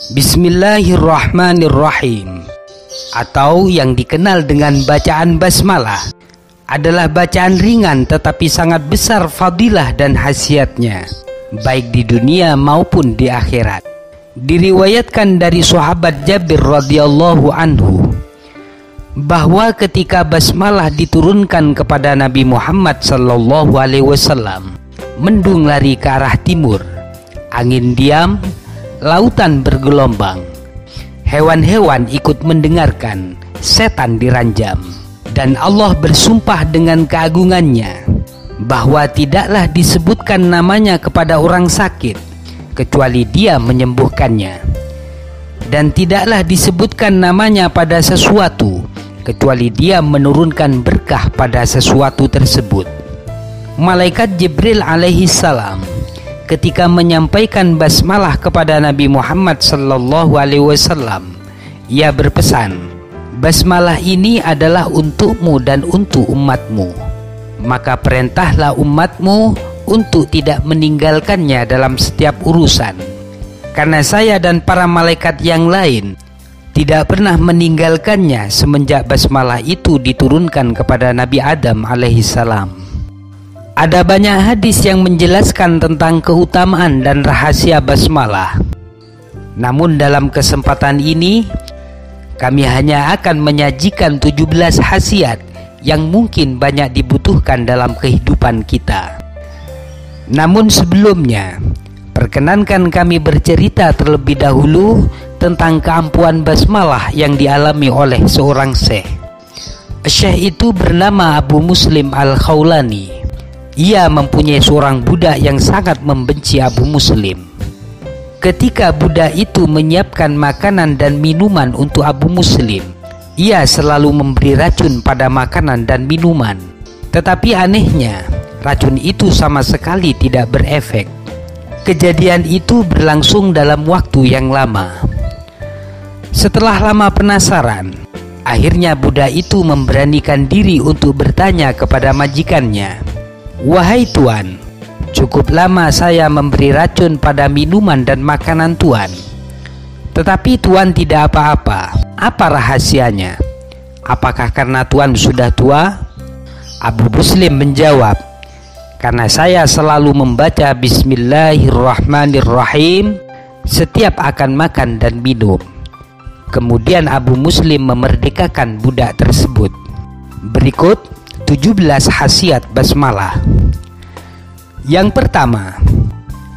Bismillahirrahmanirrahim, atau yang dikenal dengan bacaan basmalah, adalah bacaan ringan tetapi sangat besar fadilah dan khasiatnya, baik di dunia maupun di akhirat. Diriwayatkan dari sahabat Jabir radhiyallahu anhu bahwa ketika basmalah diturunkan kepada Nabi Muhammad sallallahu alaihi wasallam, mendung lari ke arah timur, angin diam, lautan bergelombang, hewan-hewan ikut mendengarkan, setan diranjam, dan Allah bersumpah dengan keagungannya bahwa tidaklah disebutkan namanya kepada orang sakit kecuali dia menyembuhkannya, dan tidaklah disebutkan namanya pada sesuatu kecuali dia menurunkan berkah pada sesuatu tersebut. Malaikat Jibril alaihi salam ketika menyampaikan basmalah kepada Nabi Muhammad sallallahu alaihi wasallam, ia berpesan, basmalah ini adalah untukmu dan untuk umatmu, maka perintahlah umatmu untuk tidak meninggalkannya dalam setiap urusan, karena saya dan para malaikat yang lain tidak pernah meninggalkannya semenjak basmalah itu diturunkan kepada Nabi Adam alaihi salam. Ada banyak hadis yang menjelaskan tentang keutamaan dan rahasia basmalah. Namun dalam kesempatan ini kami hanya akan menyajikan 17 khasiat yang mungkin banyak dibutuhkan dalam kehidupan kita. Namun sebelumnya, perkenankan kami bercerita terlebih dahulu tentang keampuhan basmalah yang dialami oleh seorang syekh. Syekh itu bernama Abu Muslim Al-Khawlani. Ia mempunyai seorang budak yang sangat membenci Abu Muslim. Ketika budak itu menyiapkan makanan dan minuman untuk Abu Muslim, ia selalu memberi racun pada makanan dan minuman. Tetapi anehnya, racun itu sama sekali tidak berefek. Kejadian itu berlangsung dalam waktu yang lama. Setelah lama penasaran, akhirnya budak itu memberanikan diri untuk bertanya kepada majikannya, "Wahai Tuan, cukup lama saya memberi racun pada minuman dan makanan Tuan, tetapi Tuan tidak apa-apa. Apa rahasianya? Apakah karena Tuan sudah tua?" Abu Muslim menjawab, "Karena saya selalu membaca Bismillahirrahmanirrahim setiap akan makan dan minum." Kemudian Abu Muslim memerdekakan budak tersebut. Berikut 17 khasiat basmalah. Yang pertama,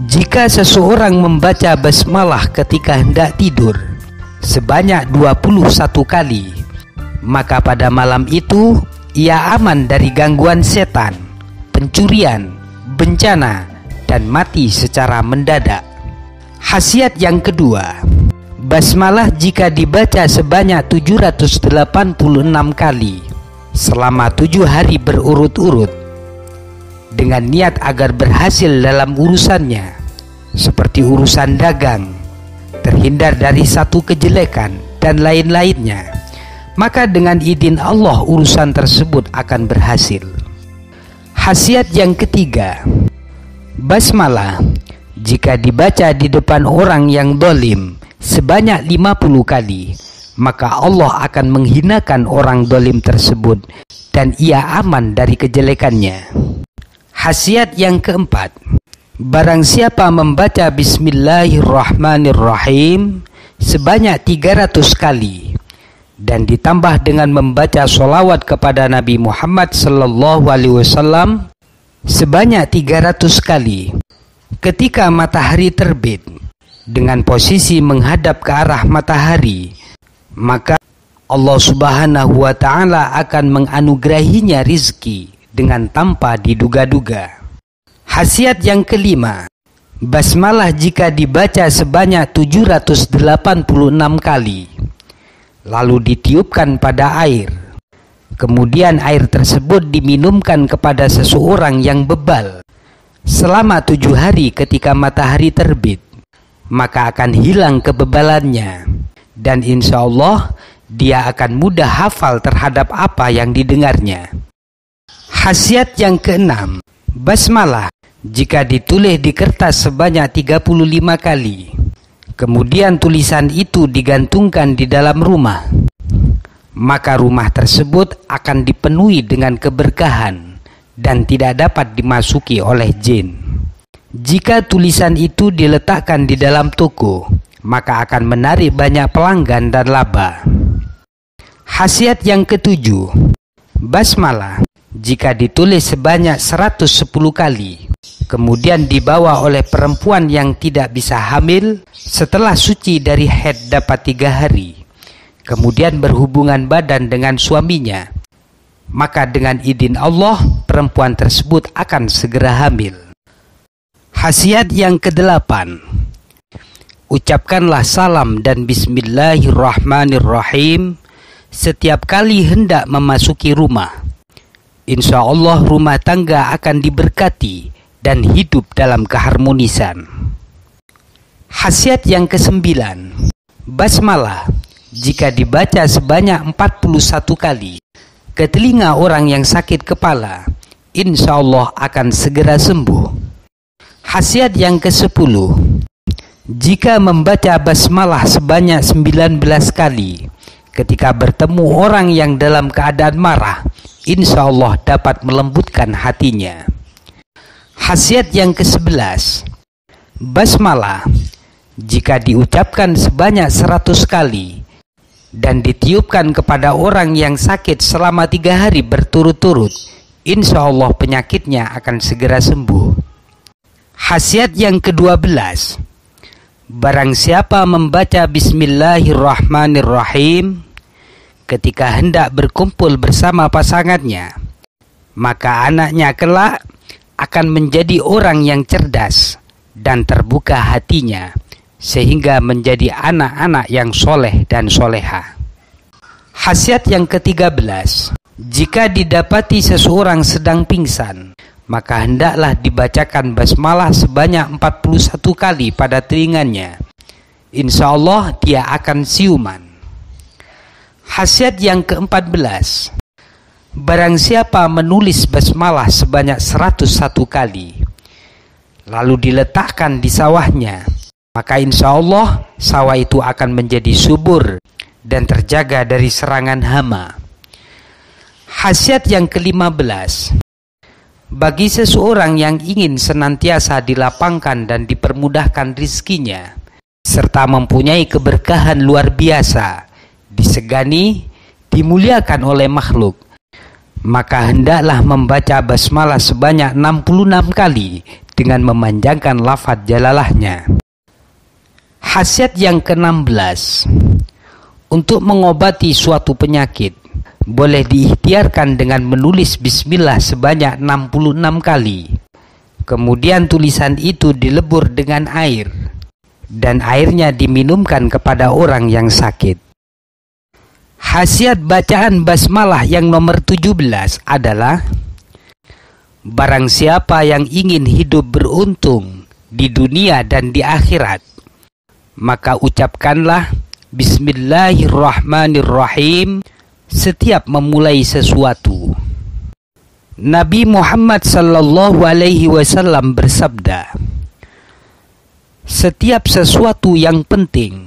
jika seseorang membaca basmalah ketika hendak tidur sebanyak 21 kali, maka pada malam itu ia aman dari gangguan setan, pencurian, bencana, dan mati secara mendadak. Khasiat yang kedua, basmalah jika dibaca sebanyak 786 kali selama 7 hari berurut-urut dengan niat agar berhasil dalam urusannya, seperti urusan dagang, terhindar dari satu kejelekan, dan lain-lainnya, maka dengan izin Allah urusan tersebut akan berhasil. Khasiat yang ketiga, basmalah jika dibaca di depan orang yang zalim sebanyak 50 kali, maka Allah akan menghinakan orang zalim tersebut dan ia aman dari kejelekannya. Khasiat yang keempat, barang siapa membaca Bismillahirrahmanirrahim sebanyak 300 kali dan ditambah dengan membaca sholawat kepada Nabi Muhammad sallallahu alaihi wasallam sebanyak 300 kali ketika matahari terbit dengan posisi menghadap ke arah matahari, maka Allah subhanahu wa ta'ala akan menganugerahinya rizki dengan tanpa diduga-duga. Khasiat yang kelima, basmalah jika dibaca sebanyak 786 kali lalu ditiupkan pada air, kemudian air tersebut diminumkan kepada seseorang yang bebal selama 7 hari ketika matahari terbit, maka akan hilang kebebalannya, dan insya Allah dia akan mudah hafal terhadap apa yang didengarnya. Khasiat yang keenam, basmalah jika ditulis di kertas sebanyak 35 kali Kemudian tulisan itu digantungkan di dalam rumah, maka rumah tersebut akan dipenuhi dengan keberkahan dan tidak dapat dimasuki oleh jin. Jika tulisan itu diletakkan di dalam toko, maka akan menarik banyak pelanggan dan laba. Khasiat yang ketujuh, basmalah jika ditulis sebanyak 110 kali, kemudian dibawa oleh perempuan yang tidak bisa hamil setelah suci dari haid dapat 3 hari, kemudian berhubungan badan dengan suaminya, maka dengan izin Allah perempuan tersebut akan segera hamil. Khasiat yang kedelapan, ucapkanlah salam dan bismillahirrahmanirrahim setiap kali hendak memasuki rumah. Insya Allah rumah tangga akan diberkati dan hidup dalam keharmonisan. Khasiat yang kesembilan, basmalah jika dibaca sebanyak 41 kali ke telinga orang yang sakit kepala, insya Allah akan segera sembuh. Khasiat yang ke-10, jika membaca basmalah sebanyak 19 kali ketika bertemu orang yang dalam keadaan marah, insya Allah dapat melembutkan hatinya. Khasiat yang ke-11, basmalah jika diucapkan sebanyak 100 kali dan ditiupkan kepada orang yang sakit selama 3 hari berturut-turut, insya Allah penyakitnya akan segera sembuh. Khasiat yang ke-12, barang siapa membaca bismillahirrahmanirrahim ketika hendak berkumpul bersama pasangannya, maka anaknya kelak akan menjadi orang yang cerdas dan terbuka hatinya, sehingga menjadi anak-anak yang soleh dan soleha. Khasiat yang ke-13, jika didapati seseorang sedang pingsan, maka hendaklah dibacakan basmalah sebanyak 41 kali pada telinganya. Insya Allah dia akan siuman. Khasiat yang ke-14, barang siapa menulis basmalah sebanyak 101 kali lalu diletakkan di sawahnya, maka insya Allah sawah itu akan menjadi subur dan terjaga dari serangan hama. Khasiat yang ke-15, bagi seseorang yang ingin senantiasa dilapangkan dan dipermudahkan rizkinya, serta mempunyai keberkahan luar biasa, disegani, dimuliakan oleh makhluk, maka hendaklah membaca basmalah sebanyak 66 kali dengan memanjangkan lafaz jalalahnya. Khasiat yang ke-16, untuk mengobati suatu penyakit, boleh diikhtiarkan dengan menulis bismillah sebanyak 66 kali. Kemudian tulisan itu dilebur dengan air dan airnya diminumkan kepada orang yang sakit. Khasiat bacaan basmalah yang nomor 17 adalah, barang siapa yang ingin hidup beruntung di dunia dan di akhirat, maka ucapkanlah bismillahirrahmanirrahim setiap memulai sesuatu. Nabi Muhammad sallallahu alaihi wasallam bersabda, setiap sesuatu yang penting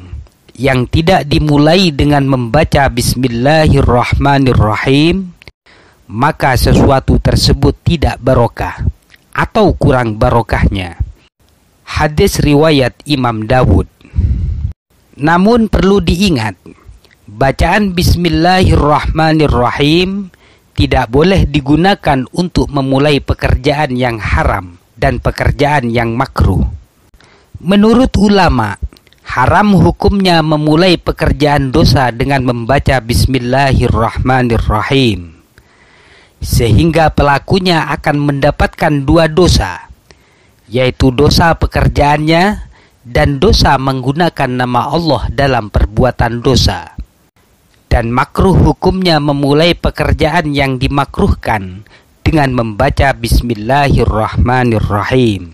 yang tidak dimulai dengan membaca bismillahirrahmanirrahim, maka sesuatu tersebut tidak barokah atau kurang barokahnya. Hadis riwayat Imam Dawud. Namun perlu diingat, bacaan bismillahirrahmanirrahim tidak boleh digunakan untuk memulai pekerjaan yang haram dan pekerjaan yang makruh. Menurut ulama, haram hukumnya memulai pekerjaan dosa dengan membaca bismillahirrahmanirrahim, sehingga pelakunya akan mendapatkan 2 dosa, yaitu dosa pekerjaannya dan dosa menggunakan nama Allah dalam perbuatan dosa. Dan makruh hukumnya memulai pekerjaan yang dimakruhkan dengan membaca bismillahirrahmanirrahim.